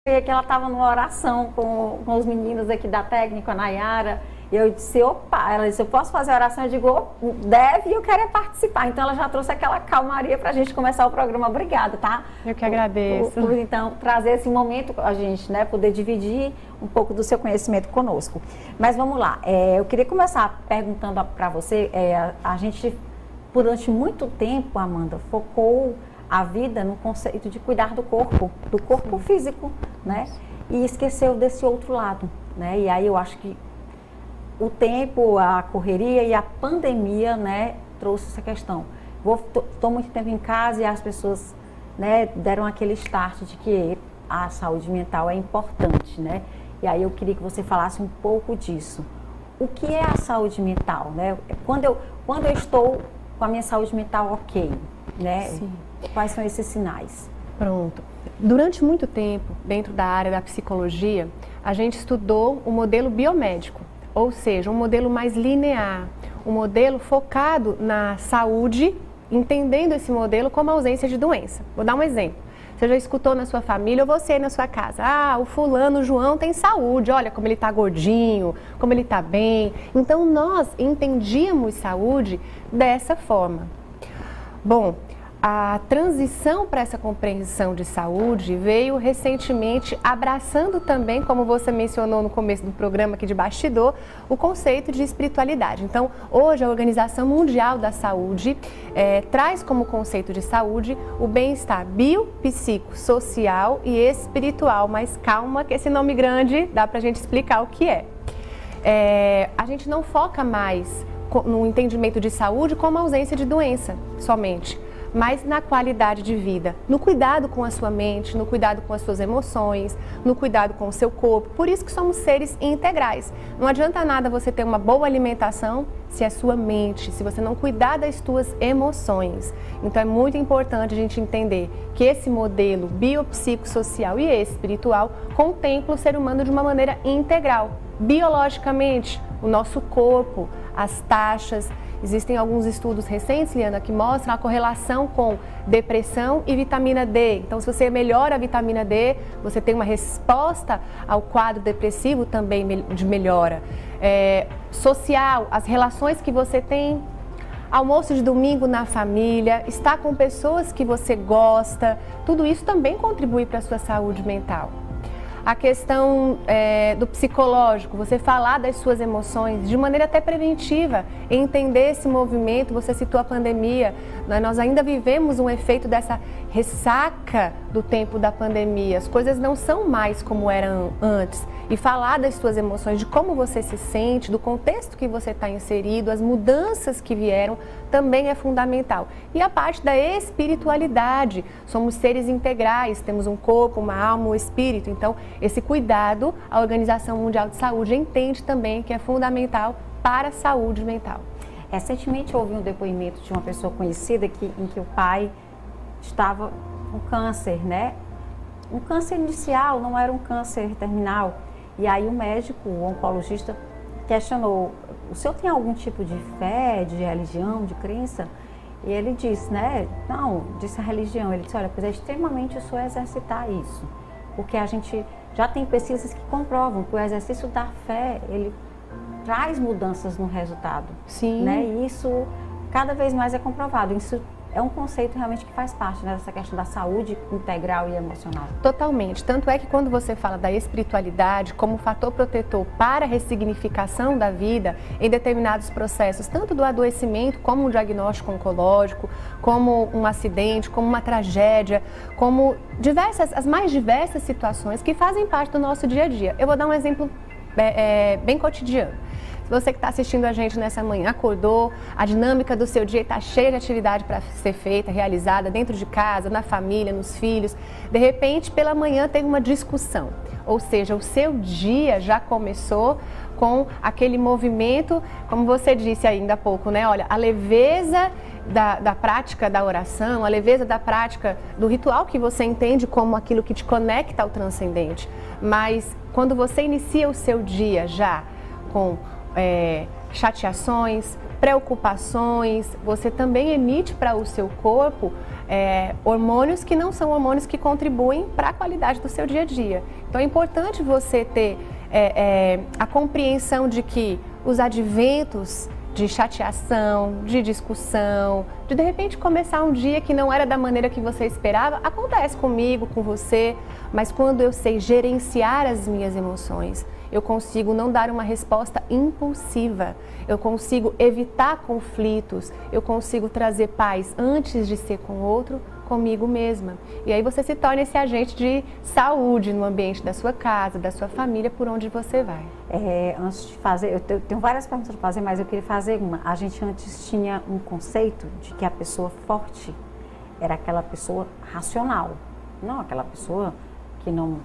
que ela estava numa oração com os meninos aqui da técnica, a Nayara, e eu disse, opa, ela disse, eu posso fazer a oração? Eu digo, deve, e eu quero participar. Então ela já trouxe aquela calmaria para a gente começar o programa. Obrigada, tá? Eu que agradeço. Por então, trazer esse momento a gente, né, poder dividir um pouco do seu conhecimento conosco. Mas vamos lá, eu queria começar perguntando para você, a gente, durante muito tempo, Amanda, focou a vida no conceito de cuidar do corpo físico, né? E esqueceu desse outro lado, né? E aí eu acho que o tempo, a correria e a pandemia, né, trouxe essa questão. Estou muito tempo em casa e as pessoas, né, deram aquele start de que a saúde mental é importante, né? E aí eu queria que você falasse um pouco disso. O que é a saúde mental, né? Quando eu estou com a minha saúde mental ok, né? Sim. Quais são esses sinais? Pronto. Durante muito tempo, dentro da área da psicologia, a gente estudou o modelo biomédico, ou seja, um modelo mais linear, um modelo focado na saúde, entendendo esse modelo como ausência de doença. Vou dar um exemplo. Você já escutou na sua família ou você na sua casa, o fulano, o João tem saúde, olha como ele está gordinho, como ele está bem. Então nós entendíamos saúde dessa forma. Bom, a transição para essa compreensão de saúde veio recentemente abraçando também, como você mencionou no começo do programa aqui de bastidor, o conceito de espiritualidade. Então, hoje a Organização Mundial da Saúde traz como conceito de saúde o bem-estar biopsicossocial e espiritual. Mas calma que esse nome grande dá para a gente explicar o que é. A gente não foca mais no entendimento de saúde como ausência de doença somente, mas na qualidade de vida, no cuidado com a sua mente, no cuidado com as suas emoções, no cuidado com o seu corpo. Por isso que somos seres integrais. Não adianta nada você ter uma boa alimentação se a sua mente, se você não cuidar das suas emoções. Então é muito importante a gente entender que esse modelo biopsicossocial e espiritual contempla o ser humano de uma maneira integral. Biologicamente, o nosso corpo, as taxas. Existem alguns estudos recentes, Liana, que mostram a correlação com depressão e vitamina D. Então, se você melhora a vitamina D, você tem uma resposta ao quadro depressivo também de melhora. Social, as relações que você tem, almoço de domingo na família, estar com pessoas que você gosta, tudo isso também contribui para a sua saúde mental. A questão do psicológico, você falar das suas emoções de maneira até preventiva, entender esse movimento. Você citou a pandemia, nós ainda vivemos um efeito dessa ressaca do tempo da pandemia. As coisas não são mais como eram antes. E falar das suas emoções, de como você se sente, do contexto que você está inserido, as mudanças que vieram, também é fundamental. E a parte da espiritualidade, somos seres integrais, temos um corpo, uma alma, um espírito. Então, esse cuidado, a Organização Mundial de Saúde entende também que é fundamental para a saúde mental. Recentemente houve um depoimento de uma pessoa conhecida em que o pai estava com câncer, né? Um câncer inicial, não era um câncer terminal. E aí o médico, o oncologista, questionou, o senhor tem algum tipo de fé, de religião, de crença? E ele disse, né? Não, disse a religião. Ele disse, olha, pois é extremamente o senhor exercitar isso. Porque a gente já tem pesquisas que comprovam que o exercício da fé, ele traz mudanças no resultado. Sim. Né? E isso cada vez mais é comprovado. Isso é um conceito realmente que faz parte, né, dessa questão da saúde integral e emocional. Totalmente. Tanto é que quando você fala da espiritualidade como fator protetor para a ressignificação da vida em determinados processos, tanto do adoecimento como um diagnóstico oncológico, como um acidente, como uma tragédia, como as mais diversas situações que fazem parte do nosso dia a dia. Eu vou dar um exemplo bem cotidiano. Você que está assistindo a gente nessa manhã, acordou, a dinâmica do seu dia está cheia de atividade para ser feita, realizada dentro de casa, na família, nos filhos. De repente, pela manhã tem uma discussão. Ou seja, o seu dia já começou com aquele movimento, como você disse ainda há pouco, né? Olha, a leveza da prática da oração, a leveza da prática do ritual que você entende como aquilo que te conecta ao transcendente. Mas quando você inicia o seu dia já com chateações, preocupações, você também emite para o seu corpo hormônios que não são hormônios que contribuem para a qualidade do seu dia a dia. Então é importante você ter a compreensão de que os adventos de chateação, de discussão, de repente começar um dia que não era da maneira que você esperava, acontece comigo, com você, mas quando eu sei gerenciar as minhas emoções, eu consigo não dar uma resposta impulsiva, eu consigo evitar conflitos, eu consigo trazer paz antes de ser com o outro, comigo mesma. E aí você se torna esse agente de saúde no ambiente da sua casa, da sua família, por onde você vai. Antes de fazer, eu tenho várias perguntas para fazer, mas eu queria fazer uma. A gente antes tinha um conceito de que a pessoa forte era aquela pessoa racional, não aquela pessoa que não...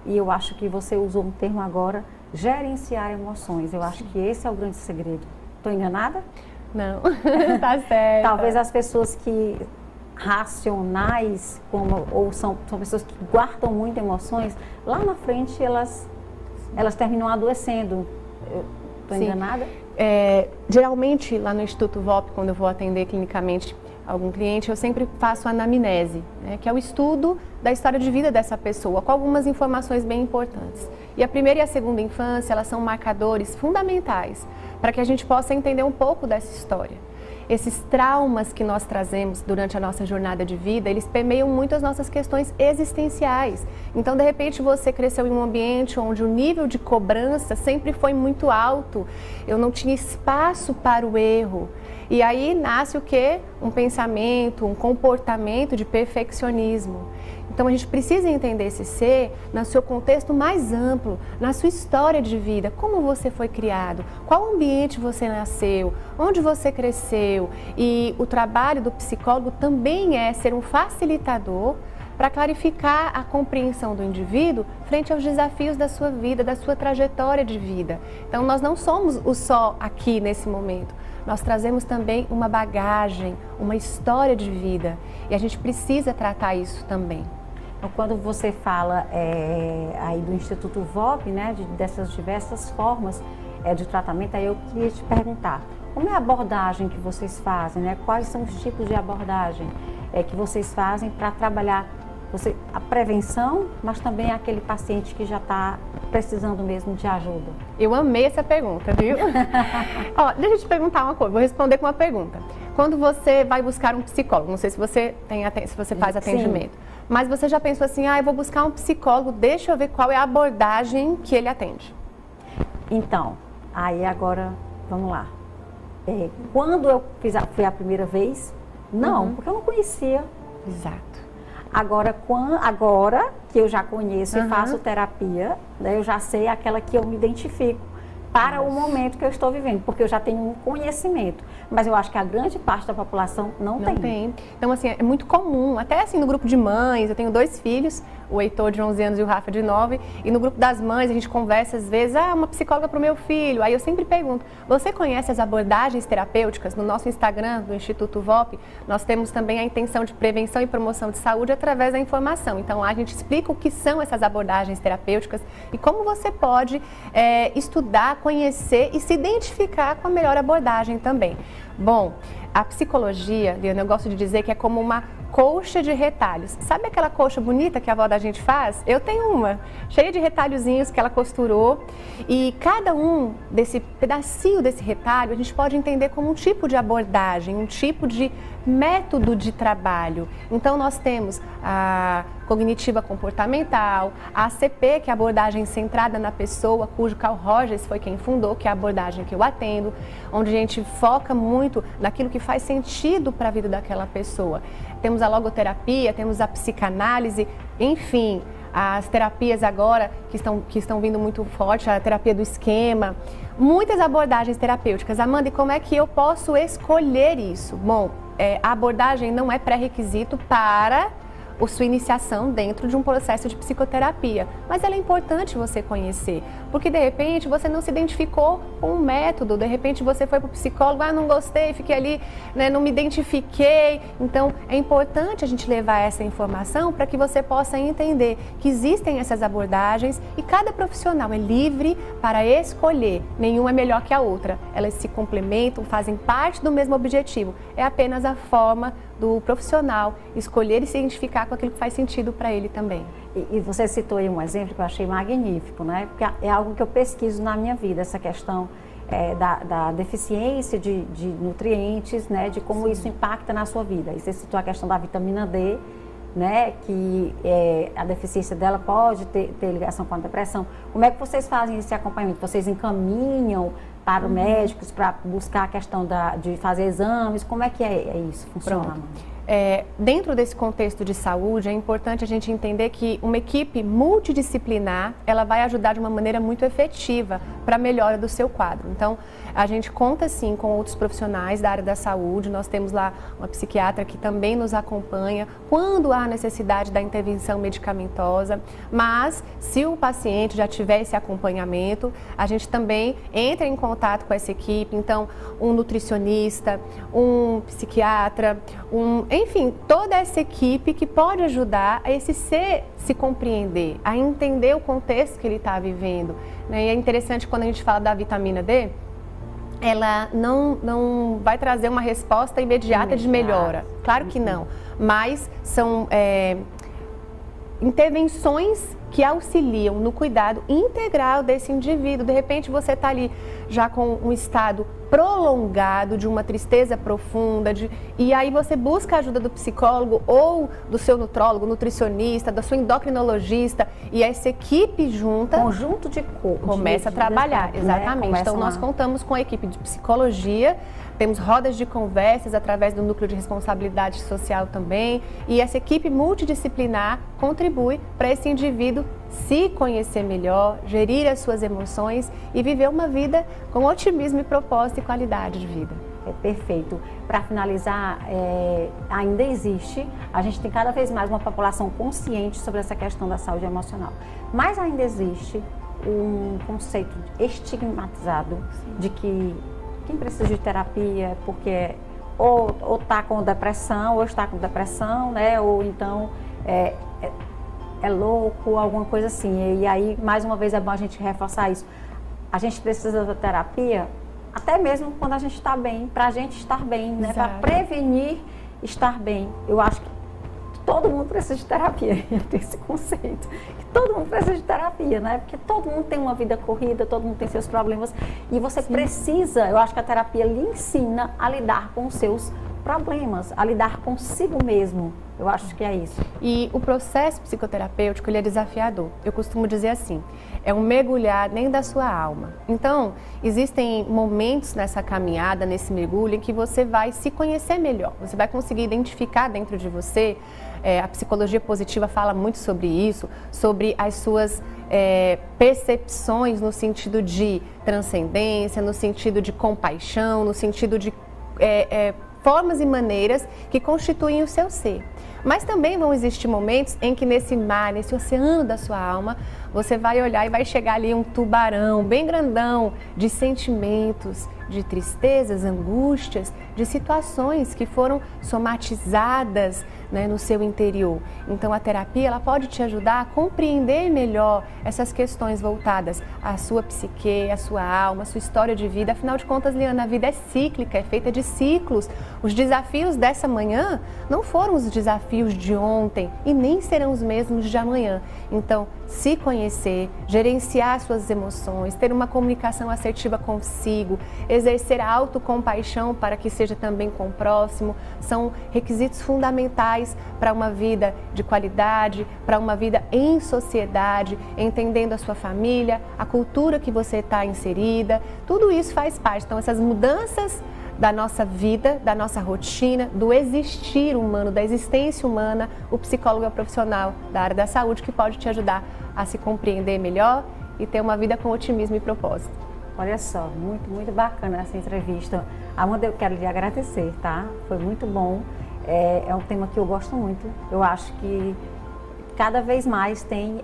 E eu acho que você usou um termo agora, gerenciar emoções. Eu acho que esse é o grande segredo. Estou enganada? Não, tá certo. Talvez as pessoas que racionais, ou são pessoas que guardam muito emoções, lá na frente elas terminam adoecendo. Estou enganada? Geralmente, lá no Instituto VOP, quando eu vou atender clinicamente algum cliente, eu sempre faço a anamnese, né, que é o estudo da história de vida dessa pessoa, com algumas informações bem importantes. E a primeira e a segunda infância, elas são marcadores fundamentais para que a gente possa entender um pouco dessa história. Esses traumas que nós trazemos durante a nossa jornada de vida, eles permeiam muito as nossas questões existenciais. Então, de repente, você cresceu em um ambiente onde o nível de cobrança sempre foi muito alto, eu não tinha espaço para o erro. E aí nasce o quê? Um pensamento, um comportamento de perfeccionismo. Então a gente precisa entender esse ser no seu contexto mais amplo, na sua história de vida, como você foi criado, qual ambiente você nasceu, onde você cresceu. E o trabalho do psicólogo também é ser um facilitador para clarificar a compreensão do indivíduo frente aos desafios da sua vida, da sua trajetória de vida. Então nós não somos o só aqui nesse momento. Nós trazemos também uma bagagem, uma história de vida e a gente precisa tratar isso também. Então, quando você fala aí do Instituto VOP, né, dessas diversas formas de tratamento, aí eu queria te perguntar, como é a abordagem que vocês fazem, né? Quais são os tipos de abordagem que vocês fazem para trabalhar a prevenção, mas também aquele paciente que já está precisando mesmo de ajuda? Eu amei essa pergunta, viu? Ó, deixa eu te perguntar uma coisa, vou responder com uma pergunta. Quando você vai buscar um psicólogo, não sei se você faz atendimento, sim, mas você já pensou assim, eu vou buscar um psicólogo, deixa eu ver qual é a abordagem que ele atende? Então, aí agora, vamos lá. Quando eu fui a primeira vez, não, porque eu não conhecia. Exato. Agora que eu já conheço e faço terapia, né, eu já sei aquela que eu me identifico para o momento que eu estou vivendo, porque eu já tenho um conhecimento. Mas eu acho que a grande parte da população não tem. Então, assim, é muito comum, até assim no grupo de mães, eu tenho 2 filhos, o Heitor de 11 anos e o Rafa de 9, e no grupo das mães a gente conversa às vezes, uma psicóloga para o meu filho, aí eu sempre pergunto, você conhece as abordagens terapêuticas? No nosso Instagram, do Instituto VOP, nós temos também a intenção de prevenção e promoção de saúde através da informação. Então, a gente explica o que são essas abordagens terapêuticas e como você pode estudar, conhecer e se identificar com a melhor abordagem também. Bom, a psicologia, eu gosto de dizer que é como uma colcha de retalhos. Sabe aquela colcha bonita que a avó da gente faz? Eu tenho uma, cheia de retalhozinhos que ela costurou. E cada um desse pedacinho desse retalho, a gente pode entender como um tipo de abordagem, um tipo de método de trabalho. Então nós temos a cognitiva comportamental, a ACP, que é a abordagem centrada na pessoa, cujo Carl Rogers foi quem fundou, que é a abordagem que eu atendo, onde a gente foca muito naquilo que faz sentido para a vida daquela pessoa. Temos a logoterapia, temos a psicanálise, enfim, as terapias agora que estão vindo muito forte, a terapia do esquema, muitas abordagens terapêuticas. Amanda, e como é que eu posso escolher isso? Bom, a abordagem não é pré-requisito para a sua iniciação dentro de um processo de psicoterapia, mas ela é importante você conhecer, porque de repente você não se identificou com um método, de repente você foi para o psicólogo, não gostei, fiquei ali, né, não me identifiquei. Então é importante a gente levar essa informação para que você possa entender que existem essas abordagens e cada profissional é livre para escolher, nenhuma é melhor que a outra, elas se complementam, fazem parte do mesmo objetivo, é apenas a forma do profissional escolher e se identificar com aquilo que faz sentido para ele também. E você citou aí um exemplo que eu achei magnífico, né? Porque é algo que eu pesquiso na minha vida, essa questão da deficiência de nutrientes, né? De como isso impacta na sua vida. E você citou a questão da vitamina D, né? Que a deficiência dela pode ter ligação com a depressão. Como é que vocês fazem esse acompanhamento? Vocês encaminham para os médicos para buscar a questão de fazer exames? Como é que isso funciona? Dentro desse contexto de saúde, é importante a gente entender que uma equipe multidisciplinar, ela vai ajudar de uma maneira muito efetiva para a melhora do seu quadro. Então, a gente conta sim com outros profissionais da área da saúde, nós temos lá uma psiquiatra que também nos acompanha quando há necessidade da intervenção medicamentosa, mas se o paciente já tiver esse acompanhamento, a gente também entra em contato com essa equipe, então um nutricionista, um psiquiatra, enfim, toda essa equipe que pode ajudar a esse ser se compreender, a entender o contexto que ele está vivendo. Né? E é interessante quando a gente fala da vitamina D, ela não vai trazer uma resposta imediata de melhora. Claro que não, mas são intervenções que auxiliam no cuidado integral desse indivíduo. De repente você está ali já com um estado prolongado de uma tristeza profunda, e aí você busca a ajuda do psicólogo ou do seu nutrólogo, nutricionista, da sua endocrinologista, e essa equipe junta, conjunto de começa a trabalhar, exatamente. Né? Então nós contamos com a equipe de psicologia, temos rodas de conversas através do núcleo de responsabilidade social também, e essa equipe multidisciplinar contribui para esse indivíduo se conhecer melhor, gerir as suas emoções e viver uma vida com otimismo e propósito e qualidade de vida. Perfeito. Para finalizar, ainda existe, a gente tem cada vez mais uma população consciente sobre essa questão da saúde emocional, mas ainda existe um conceito estigmatizado de que quem precisa de terapia é porque ou está com depressão, ou está com depressão, né? Ou então é louco, alguma coisa assim. E aí, mais uma vez, é bom a gente reforçar isso. A gente precisa da terapia, até mesmo quando a gente está bem, para a gente estar bem, né? Para prevenir estar bem. Eu acho que todo mundo precisa de terapia, eu tenho esse conceito, que todo mundo precisa de terapia, né? Porque todo mundo tem uma vida corrida, todo mundo tem seus problemas, e você precisa, eu acho que a terapia lhe ensina a lidar com os seus problemas, a lidar consigo mesmo. Eu acho que é isso. E o processo psicoterapêutico, ele é desafiador. Eu costumo dizer assim, é um mergulhar dentro da sua alma. Então, existem momentos nessa caminhada, nesse mergulho, em que você vai se conhecer melhor. Você vai conseguir identificar dentro de você, a psicologia positiva fala muito sobre isso, sobre as suas percepções no sentido de transcendência, no sentido de compaixão, no sentido de formas e maneiras que constituem o seu ser. Mas também vão existir momentos em que nesse mar, nesse oceano da sua alma, você vai olhar e vai chegar ali um tubarão bem grandão de sentimentos, de tristezas, angústias, de situações que foram somatizadas, né, no seu interior. Então a terapia ela pode te ajudar a compreender melhor essas questões voltadas à sua psique, à sua alma, à sua história de vida. Afinal de contas, Liana, a vida é cíclica, é feita de ciclos. Os desafios dessa manhã não foram os desafios de ontem e nem serão os mesmos de amanhã. Então, se conhecer, gerenciar suas emoções, ter uma comunicação assertiva consigo, exercer a autocompaixão para que seja também com o próximo, são requisitos fundamentais para uma vida de qualidade, para uma vida em sociedade, entendendo a sua família, a cultura que você está inserida, tudo isso faz parte. Então, essas mudanças da nossa vida, da nossa rotina, do existir humano, da existência humana, o psicólogo é o profissional da área da saúde que pode te ajudar a se compreender melhor e ter uma vida com otimismo e propósito. Olha só, muito, muito bacana essa entrevista. Amanda, eu quero lhe agradecer, tá? Foi muito bom. É um tema que eu gosto muito. Eu acho que cada vez mais tem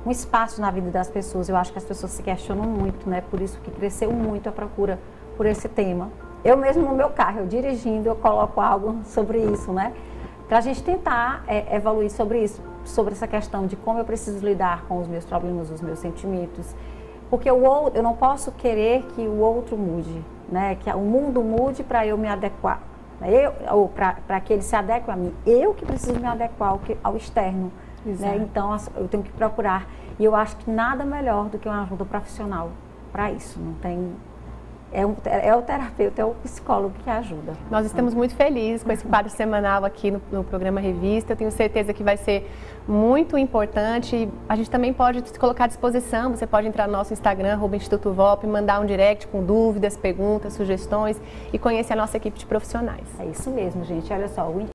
um espaço na vida das pessoas. Eu acho que as pessoas se questionam muito, né? Por isso que cresceu muito a procura por esse tema. Eu mesmo no meu carro, eu dirigindo, eu coloco algo sobre isso, né? Para a gente tentar evoluir sobre isso, sobre essa questão de como eu preciso lidar com os meus problemas, os meus sentimentos. Porque eu não posso querer que o outro mude, né? Que o mundo mude para eu me adequar Ou para que ele se adeque a mim. Eu que preciso me adequar ao externo. Né? Então, eu tenho que procurar. E eu acho que nada melhor do que uma ajuda profissional para isso. Não tem... É o terapeuta, é o psicólogo que ajuda. Nós estamos muito felizes com esse quadro semanal aqui no programa Revista. Eu tenho certeza que vai ser muito importante. A gente também pode se colocar à disposição. Você pode entrar no nosso Instagram, Instituto VOP, mandar um direct com dúvidas, perguntas, sugestões e conhecer a nossa equipe de profissionais. É isso mesmo, gente. Olha só,